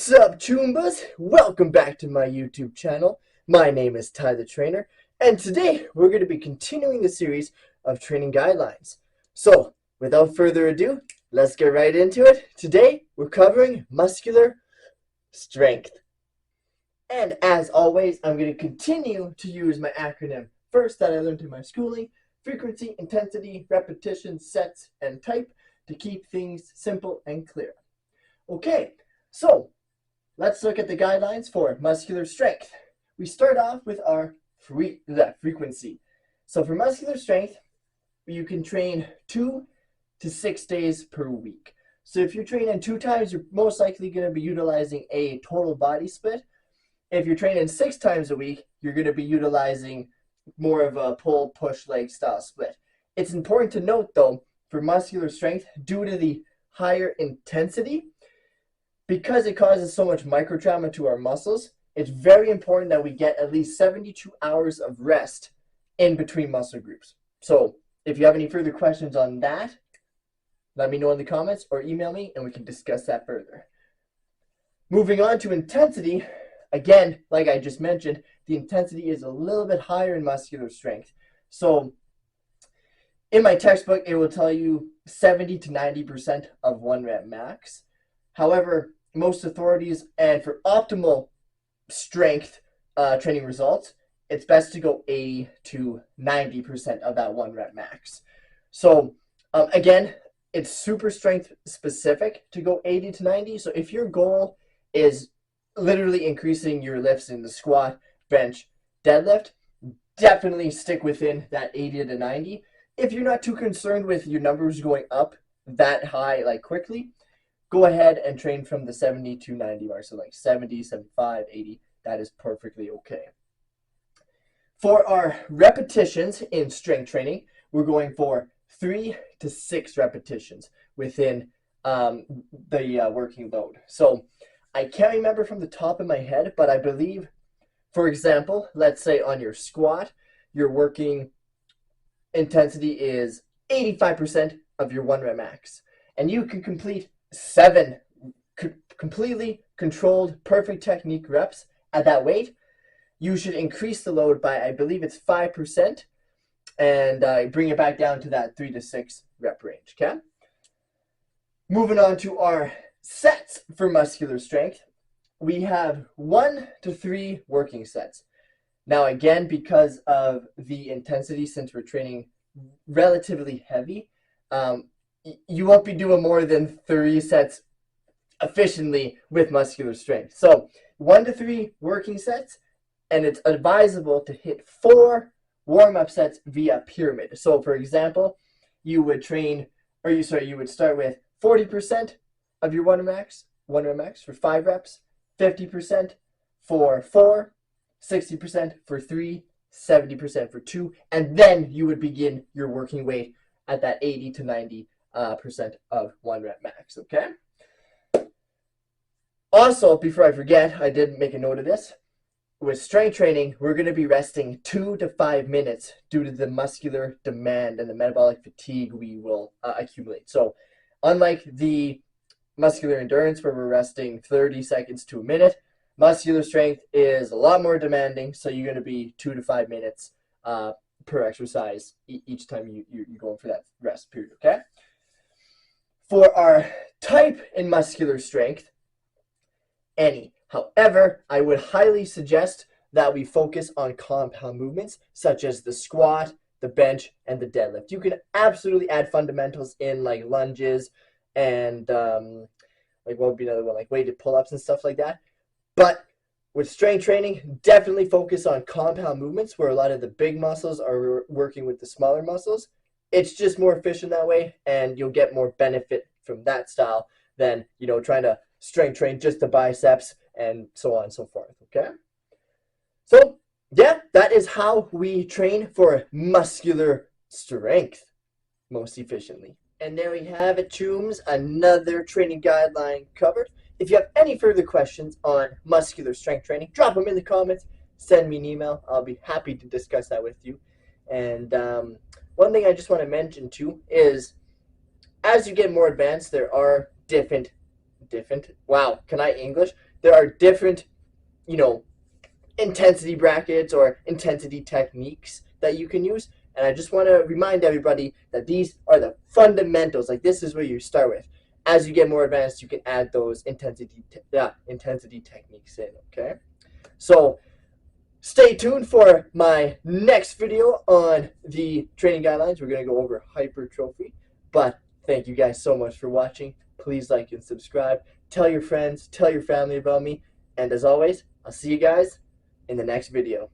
What's up, choombas? Welcome back to my YouTube channel. My name is TytheTrainer, and today we're going to be continuing the series of training guidelines. So, without further ado, let's get right into it. Today, we're covering muscular strength. And as always, I'm going to continue to use my acronym first that I learned in my schooling: frequency, intensity, repetition, sets, and type, to keep things simple and clear. Okay, so let's look at the guidelines for muscular strength. We start off with our frequency. So for muscular strength, you can train 2 to 6 days per week. So if you're training 2 times, you're most likely going to be utilizing a total body split. If you're training 6 times a week, you're going to be utilizing more of a pull, push, leg style split. It's important to note, though, for muscular strength, due to the higher intensity, because it causes so much micro trauma to our muscles, it's very important that we get at least 72 hours of rest in between muscle groups. So if you have any further questions on that, let me know in the comments or email me and we can discuss that further. Moving on to intensity, again, like I just mentioned, the intensity is a little bit higher in muscular strength. So in my textbook, it will tell you 70 to 90% of 1 rep max. However, most authorities, and for optimal strength training results, it's best to go 80 to 90% of that 1 rep max. So again, it's super strength specific to go 80 to 90. So if your goal is literally increasing your lifts in the squat, bench, deadlift, definitely stick within that 80 to 90. If you're not too concerned with your numbers going up that high like quickly, go ahead and train from the 70 to 90 mark. So like 70, 75, 80, that is perfectly okay. For our repetitions in strength training, we're going for 3 to 6 repetitions within the working load. So I can't remember from the top of my head, but I believe, for example, let's say on your squat, your working intensity is 85% of your 1 rep max. And you can complete 7 completely controlled, perfect technique reps at that weight. You should increase the load by, I believe it's 5%, and bring it back down to that 3 to 6 rep range, okay? Moving on to our sets for muscular strength, we have 1 to 3 working sets. Now again, because of the intensity, since we're training relatively heavy, you won't be doing more than 3 sets efficiently with muscular strength. So 1 to 3 working sets, and it's advisable to hit 4 warm-up sets via pyramid. So for example, you would you would start with 40% of your 1 rep max for 5 reps, 50% for 4, 60% for 3, 70% for 2, and then you would begin your working weight at that 80 to 90% of 1 rep max, okay? Also, before I forget, I did make a note of this. With strength training, we're going to be resting 2 to 5 minutes due to the muscular demand and the metabolic fatigue we will accumulate. So unlike the muscular endurance where we're resting 30 seconds to a minute, muscular strength is a lot more demanding, so you're going to be 2 to 5 minutes per exercise each time you're going for that rest period, okay? For our type in muscular strength, any. However, I would highly suggest that we focus on compound movements such as the squat, the bench, and the deadlift. You can absolutely add fundamentals in like lunges and like what would be another one, like weighted pull-ups and stuff like that. But with strength training, definitely focus on compound movements where a lot of the big muscles are working with the smaller muscles. It's just more efficient that way, and you'll get more benefit from that style than, trying to strength train just the biceps and so on and so forth, okay? So, yeah, that is how we train for muscular strength most efficiently. And there we have it, chooms, another training guideline covered. If you have any further questions on muscular strength training, drop them in the comments, send me an email. I'll be happy to discuss that with you. And one thing I just want to mention too is as you get more advanced, there are different, wow, can I English? there are different, you know, intensity brackets or intensity techniques that you can use. And I just want to remind everybody that these are the fundamentals. Like, this is where you start with. As you get more advanced, you can add those intensity techniques in, okay? So stay tuned for my next video on the training guidelines. We're going to go over hypertrophy. But thank you guys so much for watching. Please like and subscribe. Tell your friends, tell your family about me. And as always, I'll see you guys in the next video.